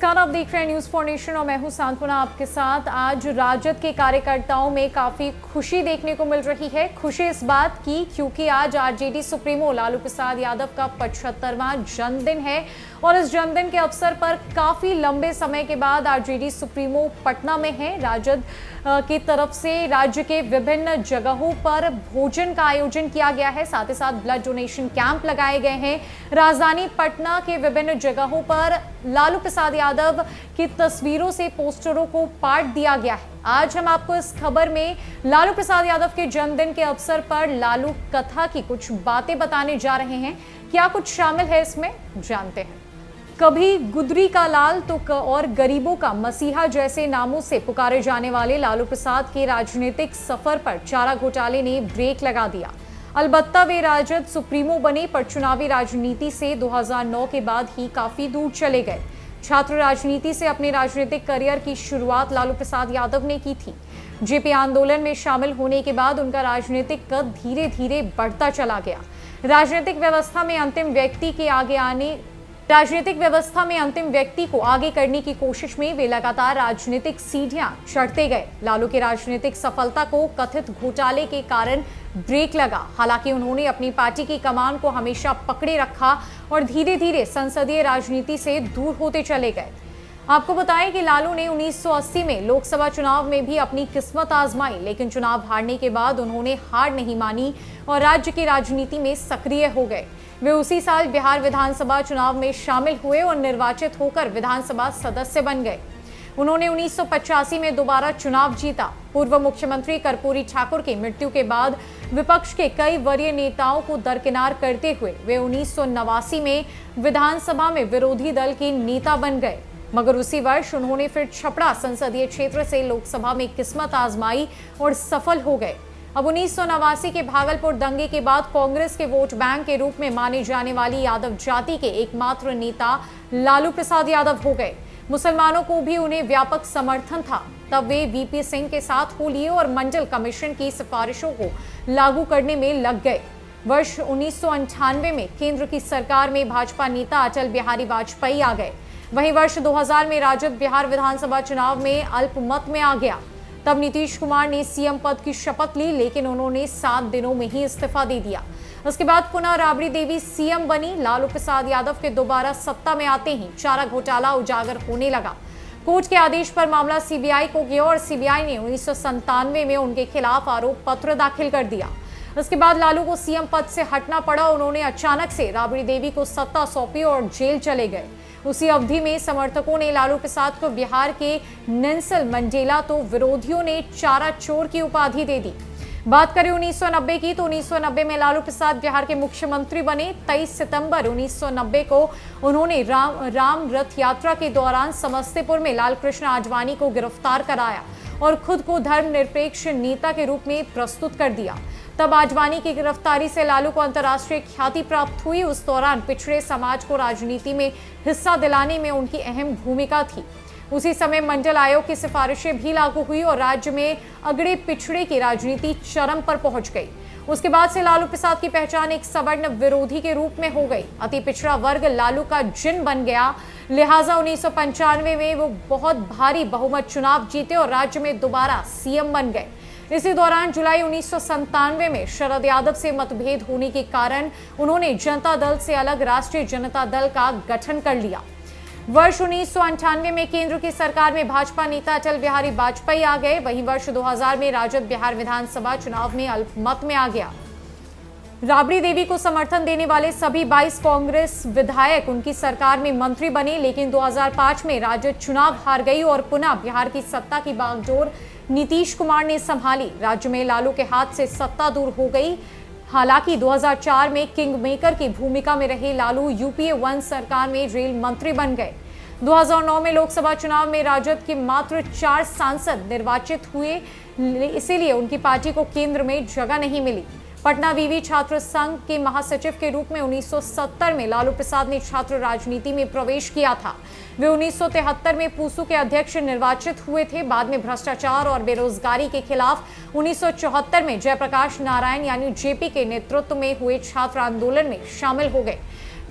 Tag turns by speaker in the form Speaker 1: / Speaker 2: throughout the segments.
Speaker 1: नमस्कार, आप देख रहे हैं न्यूज फॉर नेशन और मैं हूं सांत्वना आपके साथ। आज राजद के कार्यकर्ताओं में काफी खुशी देखने को मिल रही है। खुशी इस बात की क्योंकि आज आरजेडी सुप्रीमो लालू प्रसाद यादव का 75वां जन्मदिन है और इस जन्मदिन के अवसर पर काफी लंबे समय के बाद आरजेडी सुप्रीमो पटना में है। राजद की तरफ से राज्य के विभिन्न जगहों पर भोजन का आयोजन किया गया है, साथ ही साथ ब्लड डोनेशन कैंप लगाए गए हैं। राजधानी पटना के विभिन्न जगहों पर लालू प्रसाद यादव की तस्वीरों से पोस्टरों को पाट दिया गया है। आज हम आपको इस खबर में लालू प्रसाद यादव के जन्मदिन के अवसर पर लालू कथा की कुछ बातें बताने जा रहे हैं। क्या कुछ शामिल है इसमें, जानते हैं। कभी गुदरी का लाल तो और गरीबों का मसीहा जैसे नामों से पुकारे जाने वाले लालू प्रसाद के राजनीतिक सफर पर चारा घोटाले ने ब्रेक लगा दिया। अलबत्ता वे राजद सुप्रीमो बने पर चुनावी राजनीति से 2009 के बाद ही काफी दूर चले गए। छात्र राजनीति से अपने राजनीतिक करियर की शुरुआत लालू प्रसाद यादव ने की थी। जेपी आंदोलन में शामिल होने के बाद उनका राजनीतिक कद धीरे धीरे बढ़ता चला गया। राजनीतिक व्यवस्था में अंतिम व्यक्ति को आगे करने की कोशिश में वे लगातार राजनीतिक सीढ़ियां चढ़ते गए। लालू की राजनीतिक सफलता को कथित घोटाले के कारण ब्रेक लगा। हालांकि उन्होंने अपनी पार्टी की कमान को हमेशा पकड़े रखा और धीरे धीरे संसदीय राजनीति से दूर होते चले गए। आपको बताएं कि लालू ने 1980 में लोकसभा चुनाव में भी अपनी किस्मत आजमाई, लेकिन चुनाव हारने के बाद उन्होंने हार नहीं मानी और राज्य की राजनीति में सक्रिय हो गए। वे उसी साल बिहार विधानसभा चुनाव में शामिल हुए और निर्वाचित होकर विधानसभा सदस्य बन गए। उन्होंने 1985 में दोबारा चुनाव जीता। पूर्व मुख्यमंत्री कर्पूरी ठाकुर की मृत्यु के बाद विपक्ष के कई वरीय नेताओं को दरकिनार करते हुए वे 1989 में विधानसभा में विरोधी दल के नेता बन गए। मगर उसी वर्ष उन्होंने फिर छपरा संसदीय क्षेत्र से लोकसभा में किस्मत आजमाई और सफल हो गए। अब 1989 के भागलपुर दंगे के बाद कांग्रेस के वोट बैंक के रूप में माने जाने वाली यादव जाति के एकमात्र नेता लालू प्रसाद यादव हो गए। मुसलमानों को भी उन्हें व्यापक समर्थन था। तब वे वीपी सिंह के साथ हो लिए और मंडल कमीशन की सिफारिशों को लागू करने में लग गए। वर्ष 1998 में केंद्र की सरकार में भाजपा नेता अटल बिहारी वाजपेयी आ गए। वहीं वर्ष 2000 में राजद बिहार विधानसभा चुनाव में अल्पमत में आ गया। तब नीतीश कुमार ने सीएम पद की शपथ ली, लेकिन उन्होंने 7 दिनों में ही इस्तीफा दे दिया। उसके बाद पुनः राबड़ी देवी सीएम बनी। लालू प्रसाद यादव के दोबारा सत्ता में आते ही चारा घोटाला उजागर होने लगा। कोर्ट के आदेश पर मामला सीबीआई को गया और सीबीआई ने 1997 में उनके खिलाफ आरोप पत्र दाखिल कर दिया। उसके बाद लालू को सीएम पद से हटना पड़ा। उन्होंने अचानक से राबड़ी देवी को सत्ता सौंपी और जेल चले गए। उसी अवधि में समर्थकों ने लालू प्रसाद को बिहार के नेल्सन मंडेला तो विरोधियों ने चारा चोर की उपाधि दे दी। बात करें 1990 की तो 1990 में लालू प्रसाद बिहार के मुख्यमंत्री बने। 23 सितंबर 1990 को उन्होंने राम रथ यात्रा के दौरान समस्तीपुर में लालकृष्ण आडवाणी को गिरफ्तार कराया और खुद को धर्मनिरपेक्ष नेता के रूप में प्रस्तुत कर दिया। तब आडवाणी की गिरफ्तारी से लालू को अंतर्राष्ट्रीय ख्याति प्राप्त हुई। उस दौरान पिछड़े समाज को राजनीति में हिस्सा दिलाने में उनकी अहम भूमिका थी। उसी समय मंडल आयोग की सिफारिशें भी लागू हुई और राज्य में अगड़े पिछड़े की राजनीति चरम पर पहुंच गई। उसके बाद से लालू प्रसाद की पहचान एक सवर्ण विरोधी के रूप में हो गई। अति पिछड़ा वर्ग लालू का जिन बन गया। लिहाजा 1995 में वो बहुत भारी बहुमत चुनाव जीते और राज्य में दोबारा सीएम बन गए। इसी दौरान जुलाई 1997 में शरद यादव से मतभेद होने के कारण उन्होंने जनता दल से अलग राष्ट्रीय जनता दल का गठन कर लिया। वर्ष 1998 में केंद्र की सरकार में भाजपा नेता अटल बिहारी वाजपेयी आ गए। वहीं वर्ष 2000 में राजद बिहार विधानसभा चुनाव में अल्पमत में आ गया। राबड़ी देवी को समर्थन देने वाले सभी 22 कांग्रेस विधायक उनकी सरकार में मंत्री बने, लेकिन 2005 में राजद चुनाव हार गई और पुनः बिहार की सत्ता की बागडोर नीतीश कुमार ने संभाली। राज्य में लालू के हाथ से सत्ता दूर हो गई। हालांकि 2004 में किंग मेकर की भूमिका में रहे लालू यूपीए 1 सरकार में रेल मंत्री बन गए। 2009 में लोकसभा चुनाव में राजद के मात्र 4 सांसद निर्वाचित हुए, इसीलिए उनकी पार्टी को केंद्र में जगह नहीं मिली। पटना विवि छात्र संघ के महासचिव के रूप में 1970 में लालू प्रसाद ने छात्र राजनीति में प्रवेश किया था। वे 1973 में पूसू के अध्यक्ष निर्वाचित हुए थे। बाद में भ्रष्टाचार और बेरोजगारी के खिलाफ 1974 में जयप्रकाश नारायण यानी जेपी के नेतृत्व में हुए छात्र आंदोलन में शामिल हो गए।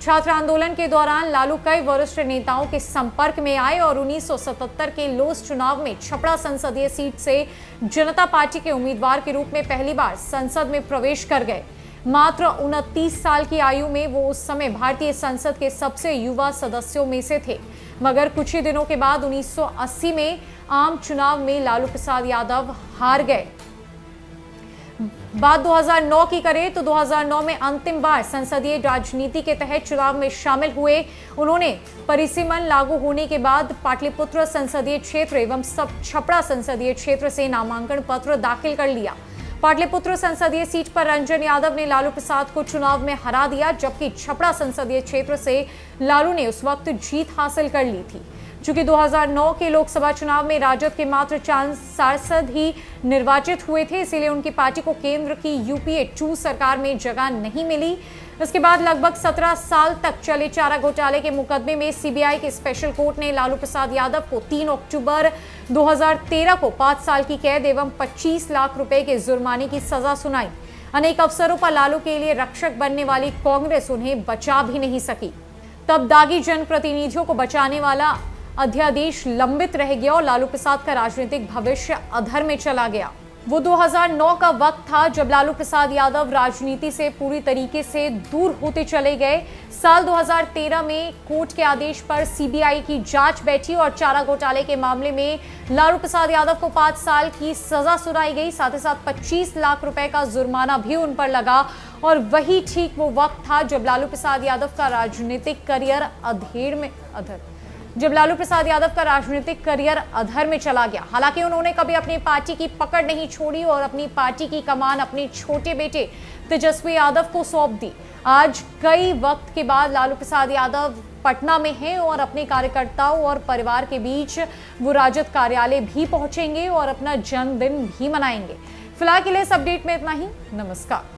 Speaker 1: छात्र आंदोलन के दौरान लालू कई वरिष्ठ नेताओं के संपर्क में आए और 1977 के लोस चुनाव में छपरा संसदीय सीट से जनता पार्टी के उम्मीदवार के रूप में पहली बार संसद में प्रवेश कर गए। मात्र 29 साल की आयु में वो उस समय भारतीय संसद के सबसे युवा सदस्यों में से थे। मगर कुछ ही दिनों के बाद 1980 में आम चुनाव में लालू प्रसाद यादव हार गए। बात 2009 की करें तो 2009 में अंतिम बार संसदीय राजनीति के तहत चुनाव में शामिल हुए। उन्होंने परिसीमन लागू होने के बाद पाटलिपुत्र संसदीय क्षेत्र एवं छपरा संसदीय क्षेत्र से नामांकन पत्र दाखिल कर लिया। पाटलिपुत्र संसदीय सीट पर रंजन यादव ने लालू प्रसाद को चुनाव में हरा दिया, जबकि छपरा संसदीय क्षेत्र से लालू ने उस वक्त जीत हासिल कर ली थी। चूंकि 2009 के लोकसभा चुनाव में राजद के मात्र 4 सांसद ही निर्वाचित हुए थे, इसीलिए उनकी पार्टी को केंद्र की यूपीए 2 सरकार में जगह नहीं मिली। इसके बाद लगभग 17 साल तक चले चारा घोटाले के मुकदमे में सीबीआई के स्पेशल कोर्ट ने लालू प्रसाद यादव को 3 अक्टूबर 2013 को 5 साल की कैद एवं 25 लाख रुपए के जुर्माने की सजा सुनाई। अनेक अवसरों पर लालू के लिए रक्षक बनने वाली कांग्रेस उन्हें बचा भी नहीं सकी। तब दागी जनप्रतिनिधियों को बचाने वाला अध्यादेश लंबित रह गया और लालू प्रसाद का राजनीतिक भविष्य अधर में चला गया। वो 2009 का वक्त था जब लालू प्रसाद यादव राजनीति से पूरी तरीके से दूर होते चले गए। साल 2013 में कोर्ट के आदेश पर सीबीआई की जांच बैठी और चारा घोटाले के मामले में लालू प्रसाद यादव को 5 साल की सजा सुनाई गई। साथ ही साथ 25 लाख रुपए का जुर्माना भी उन पर लगा और वही ठीक वो वक्त था जब लालू प्रसाद यादव का राजनीतिक करियर अधर में चला गया। हालांकि उन्होंने कभी अपनी पार्टी की पकड़ नहीं छोड़ी और अपनी पार्टी की कमान अपने छोटे बेटे तेजस्वी यादव को सौंप दी। आज कई वक्त के बाद लालू प्रसाद यादव पटना में हैं और अपने कार्यकर्ताओं और परिवार के बीच वो राजद कार्यालय भी पहुंचेंगे और अपना जन्मदिन भी मनाएंगे। फिलहाल के लिए इस अपडेट में इतना ही। नमस्कार।